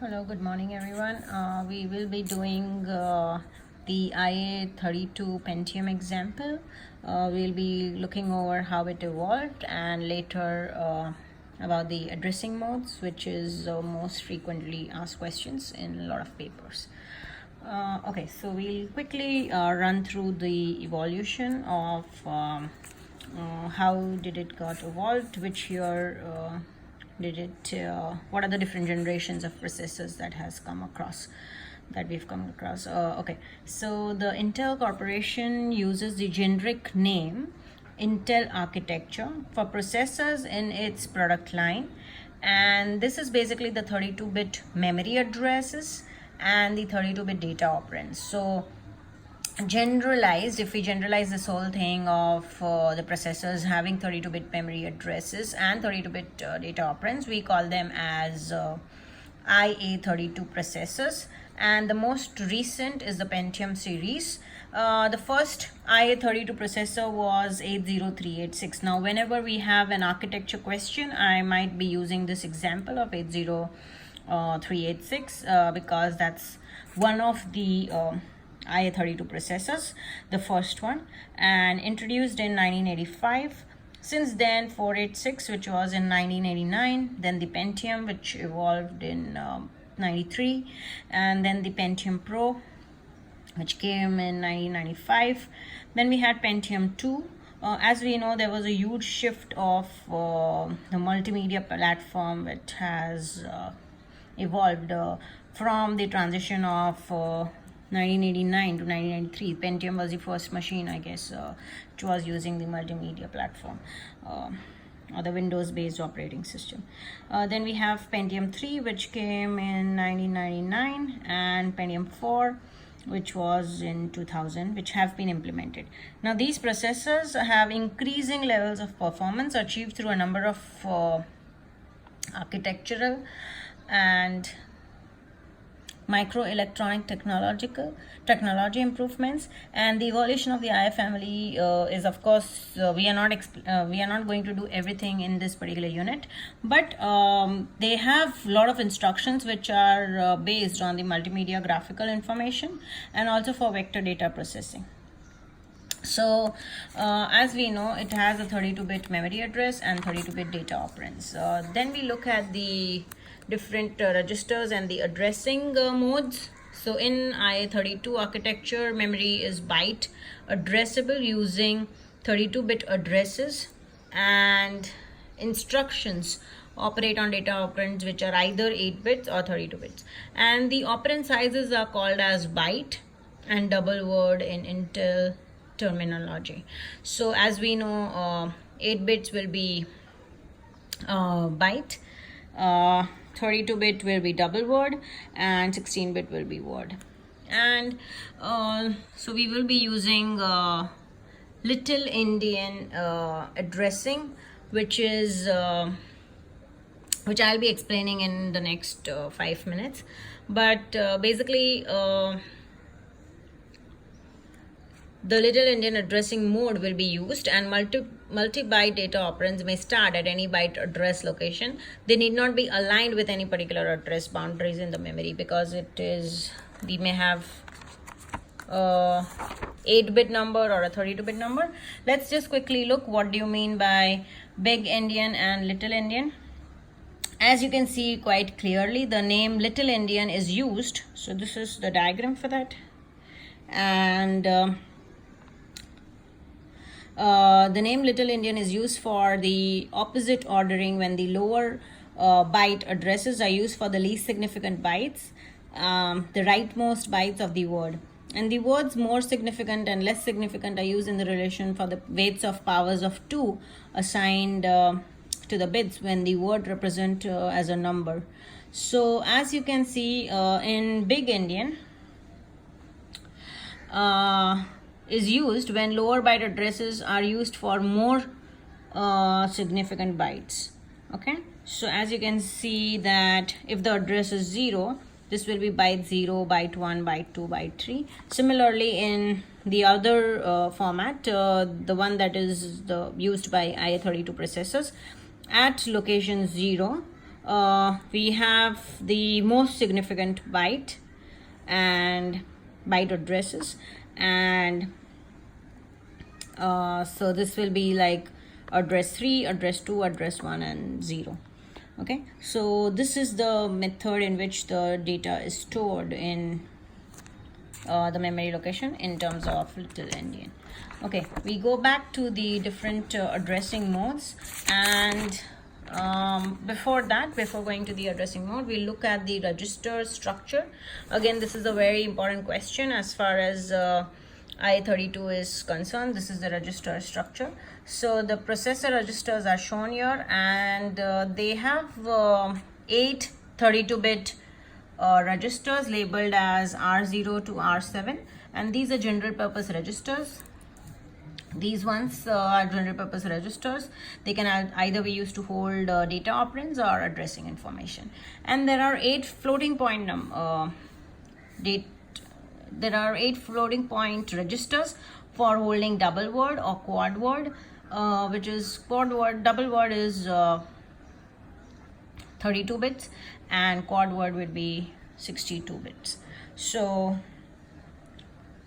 Hello, good morning everyone. We will be doing the IA32 Pentium example. We'll be looking over how it evolved and later about the addressing modes, which is most frequently asked questions in a lot of papers. Okay, so we'll quickly run through the evolution of how did it got evolved, which year did it what are the different generations of processors that we've come across. Okay, so the Intel Corporation uses the generic name Intel architecture for processors in its product line, and this is basically the 32-bit memory addresses and the 32-bit data operands. So if we generalize this whole thing of the processors having 32-bit memory addresses and 32-bit data operands, we call them as IA32 processors, and the most recent is the Pentium series. The first IA32 processor was 80386. Now whenever we have an architecture question, I might be using this example of 80386 because that's one of the IA32 processors, the first one, and introduced in 1985. Since then, 486, which was in 1989, then the Pentium, which evolved in 93, and then the Pentium Pro, which came in 1995. Then we had Pentium 2. As we know, there was a huge shift of the multimedia platform, which has evolved from the transition of 1989 to 1993. Pentium was the first machine, I guess, which was using the multimedia platform or the Windows-based operating system. Then we have Pentium 3, which came in 1999, and Pentium 4, which was in 2000, which have been implemented. Now these processors have increasing levels of performance achieved through a number of architectural and microelectronic technology improvements, and the evolution of the IA family is, of course, we are not going to do everything in this particular unit, but they have a lot of instructions which are based on the multimedia graphical information and also for vector data processing. So as we know, it has a 32-bit memory address and 32-bit data operands. Then we look at the different registers and the addressing modes. So in IA32 architecture, memory is byte addressable using 32-bit addresses, and instructions operate on data operands which are either 8 bits or 32 bits, and the operand sizes are called as byte and double word in Intel terminology. So as we know, 8 bits will be byte, 32-bit will be double word, and 16-bit will be word. And so we will be using Little Endian addressing, which I'll be explaining in the next 5 minutes. But basically, the Little Endian addressing mode will be used, and multi-byte data operands may start at any byte address location. They need not be aligned with any particular address boundaries in the memory, because we may have 8-bit number or a 32-bit number. Let's just quickly look what do you mean by Big Endian and Little Endian. As you can see quite clearly, the name Little Endian is used. So this is the diagram for that, and the name Little Endian is used for the opposite ordering when the lower byte addresses are used for the least significant bytes, the rightmost bytes of the word, and the words more significant and less significant are used in the relation for the weights of powers of 2 assigned to the bits when the word represent as a number. So as you can see, in Big Endian is used when lower byte addresses are used for more significant bytes. Okay, so as you can see that if the address is 0, this will be byte 0, byte 1, byte 2, byte 3. Similarly, in the other format, the one that is used by IA32 processors, at location 0, we have the most significant byte and byte addresses, and so this will be like address 3, address 2, address 1, and 0. Okay, so this is the method in which the data is stored in the memory location in terms of little endian. Okay, we go back to the different addressing modes, and before going to the addressing mode, we look at the register structure. Again, this is a very important question as far as IA32 is concerned. This is the register structure. So the processor registers are shown here, and they have 8 32-bit registers labeled as R0 to R7, and these are general purpose registers. These ones are general purpose registers. They can either be used to hold data operands or addressing information. And there are 8 floating point registers for holding double word or quad word, which is double word is 32 bits and quad word would be 62 bits. So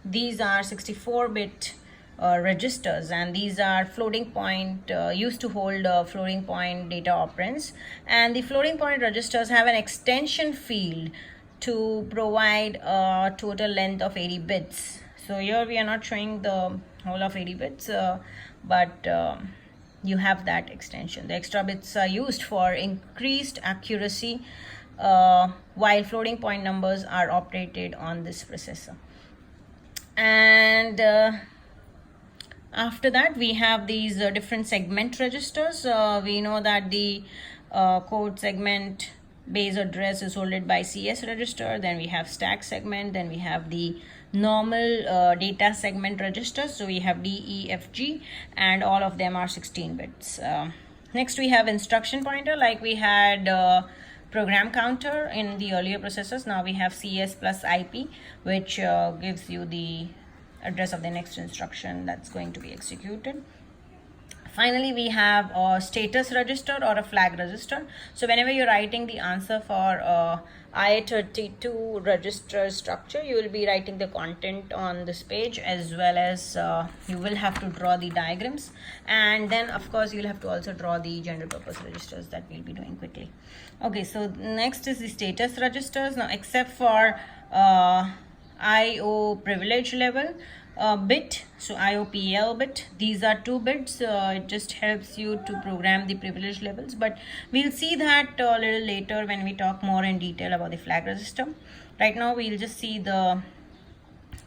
these are 64-bit registers, and these are floating point used to hold floating point data operands. And the floating point registers have an extension field to provide a total length of 80 bits. So here we are not showing the whole of 80 bits, but you have that extension. The extra bits are used for increased accuracy while floating point numbers are operated on this processor. And after that, we have these different segment registers. We know that the code segment base address is held by CS register. Then we have stack segment. Then we have the normal data segment registers. So we have D, E, F, G, and all of them are 16 bits. Next, we have instruction pointer, like we had program counter in the earlier processors. Now we have CS plus IP, which gives you the address of the next instruction that's going to be executed. Finally, we have a status register or a flag register. So whenever you're writing the answer for IA32 register structure, you will be writing the content on this page, as well as you will have to draw the diagrams, and then of course you'll have to also draw the general purpose registers that we'll be doing quickly. Okay, so next is the status registers. Now, except for IO privilege level bit, so IOPL bit, these are 2 bits. It just helps you to program the privilege levels, but we'll see that a little later when we talk more in detail about the flag register. Right now we'll just see the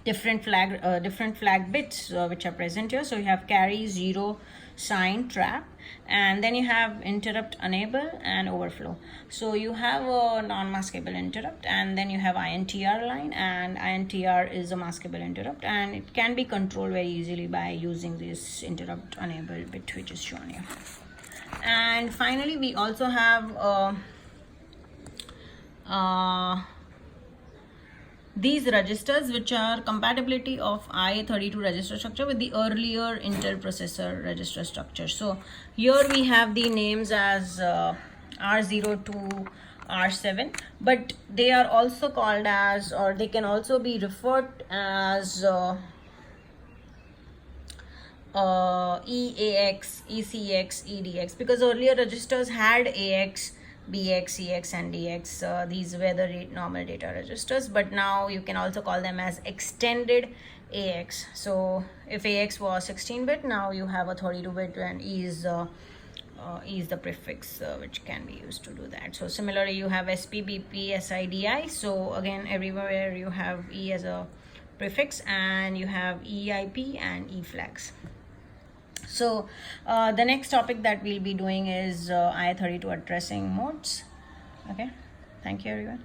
different flag bits which are present here. So you have carry, 0, sign, trap, and then you have interrupt, enable, and overflow. So you have a non-maskable interrupt, and then you have INTR line, and INTR is a maskable interrupt, and it can be controlled very easily by using this interrupt enable bit which is shown here. And finally, we also have these registers, which are compatibility of IA32 register structure with the earlier Intel processor register structure. So here we have the names as R0 to R7, but they are also called as, or they can also be referred as EAX, ECX, EDX, because earlier registers had AX, BX, EX, and DX. These were the normal data registers, but now you can also call them as extended AX. So if AX was 16-bit, now you have a 32-bit, and E is the prefix which can be used to do that. So similarly, you have SP, BP, SIDI. So again, everywhere you have E as a prefix, and you have EIP and E flags. So the next topic that we'll be doing is IA32 addressing modes. Okay, thank you everyone.